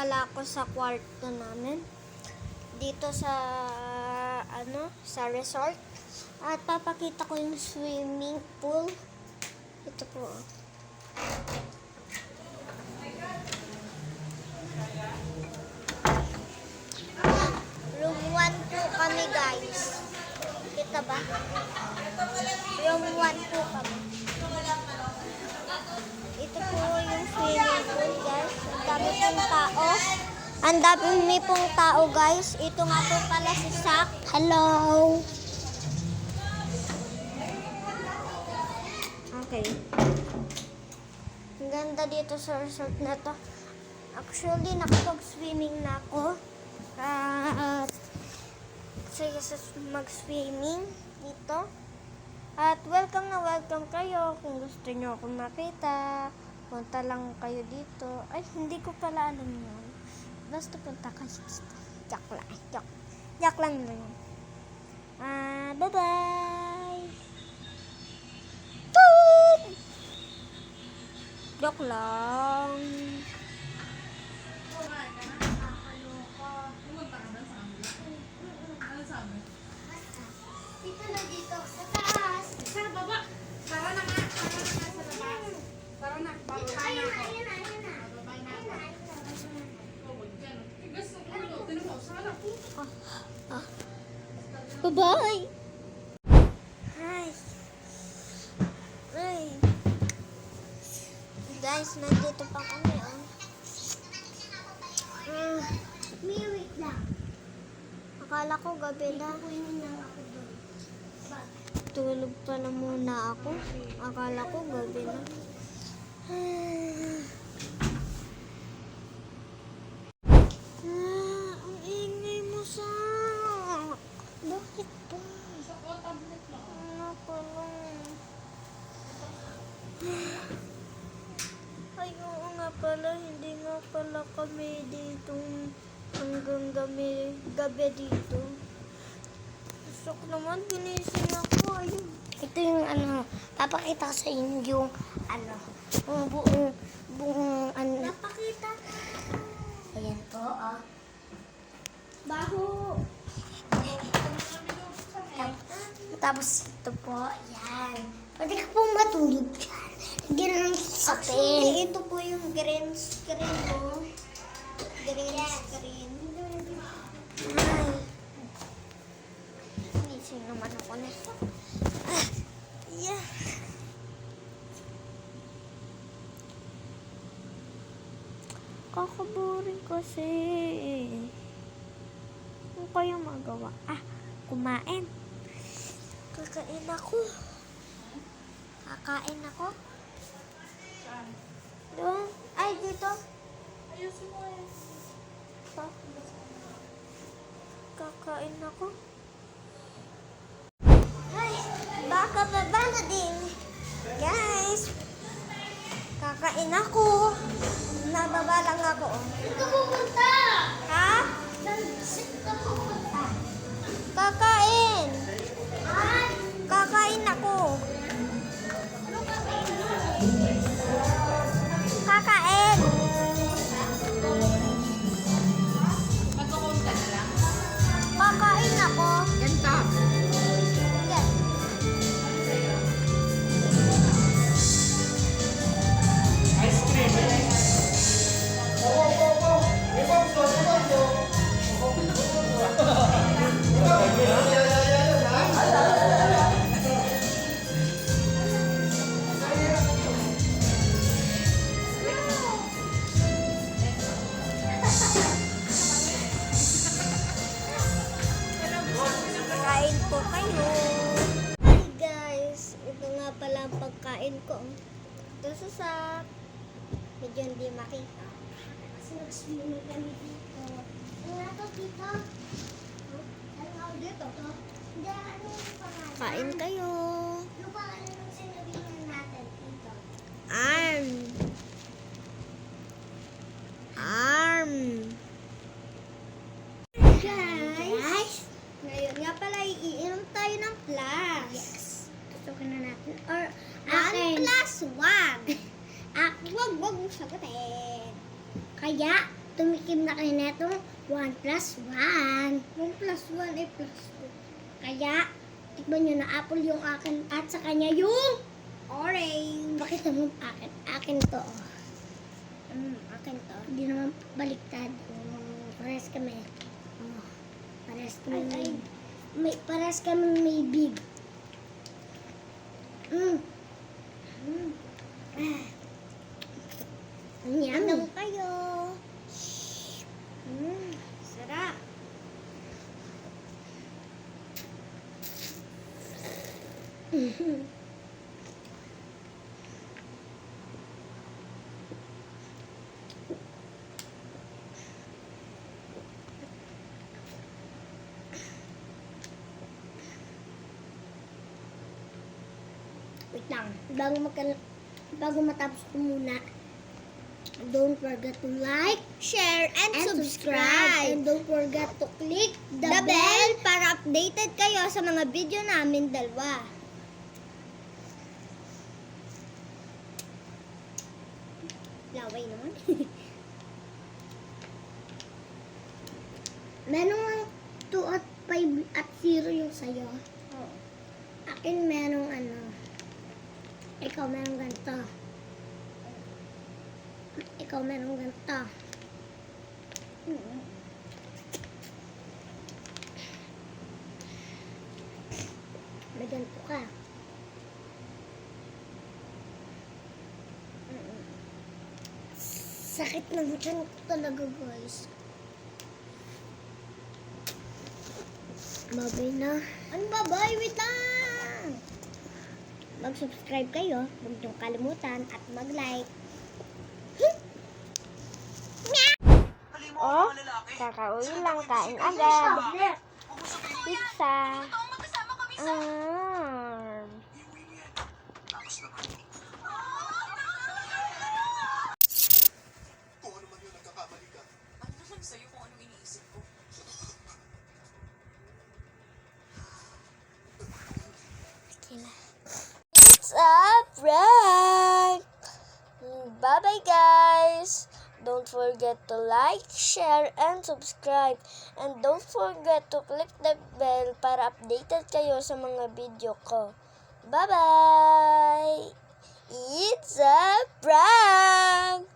pala ako sa kwarto namin. Dito sa, sa resort. At papakita ko yung swimming pool. Ito po. Room 1 po kami, guys. Kita ba? Room 1 po kami. Ito po yung swimming pool, guys. Ang dami pong tao. Ang dami pong tao, guys. Ito nga po pala si Sak. Hello! Okay. Ang ganda dito sa resort na to. Actually, nakapag-swimming na ako. Sige sa mag-swimming dito. At welcome na welcome kayo. Kung gusto nyo akong makita, punta lang kayo dito. Ay, hindi ko pala alam yun. Basta punta kayo dito. Joke lang. Joke lang yun. Bye-bye! Toot! Joke lang. Dito na dito sa taas. Sa baba. Tara na nga. Tara na nga sa labas. Tara na. Bababa na ako. Bababa na ako. Huwag dyan. Tigas ng ulo. Tinan mo. Sana po. Bye-bye! Hi! Hi! Guys, nandito pa kami, oh. Wait lang. Akala ko gabi na. Tulog pa na muna ako. Akala ko gabi na. Ang ingay mo, Sak. Bakit ba? Tablet lang. Ano pala? Ay, oo nga pala. Hindi nga pala kami dito hanggang gabi dito. Gusto ko naman, ginising ako. Ayun. Ito yung papakita ko sa inyo yung yung buong Napakita. Ayan po, oh. Baho. Tapos ito po, yan. Pwede ka pong matulog dyan. Lagyan ng sapin. Actually, ito po yung green screen mo. Green screen. Ay. Gising naman ako nito. Yeah. Kakaboring kasi. Ano kayang magawa? Kumain. Kakain ako. Kakain ako. Saan? Doon. Ay, dito. Ayusin mo eh. Kakain ako. Ay, baka baba na din. Guys, kakain ako. Nababa lang ako. Ito pupunta! Ha? Ito pupunta! Kakain. Ay! Kakain ako. Ano kakain mo? Kakain. Magkukunta na lang. Kakain ako. Ganito. Yan. Ice cream. Kain po kayo. Hi guys, ito nga pala ang pagkain ko. Ito sa sak. Medyo hindi makita. Kasi nag-swimming kami dito. Ano nga to dito? Ano nga dito? Hindi, ano yung pangalan? Kain kayo. Yung pangalan ng sinabihan natin dito. Arm. Arm. Guys, ngayon nga pala iinom tayo ng plus. Yes. Tutukin na natin. Or, Ang plus, wag. Ah, Wag mong sagutin. kaya, tumikim na kayo netong 1 plus 1. 1 plus 1 ay plus 2. Kaya, tikman nyo na apple yung akin at sa kanya yung Orange. pakita mo akin. Akin to. Akin to. Hindi naman baliktad. Pares kami. Oh, pares kami. Pares kami may big. Ang yummy. Anong kayo? Sarap. Wait lang. Bago matapos ko muna, don't forget to like Share and, and subscribe. subscribe. And don't forget to click The bell para updated kayo sa mga video namin dalawa. Laway naman. Merong 2 at 5 at 0 yung sa'yo. Oo. Akin merong ano. Ikaw merong ganito. Ikaw merong ganito. May ganito ka. Sakit ng tiyan ko talaga, guys. Babay na. Ano ba, boy? Wait lang! Mag-subscribe kayo, huwag niyong kalimutan, at mag-like. Oh, kakauwi lang, kain agad. Pizza. It's a prank! Bye-bye, guys! Don't forget to like, share, and subscribe. And don't forget to click the bell para updated kayo sa mga video ko. Bye-bye! It's a prank!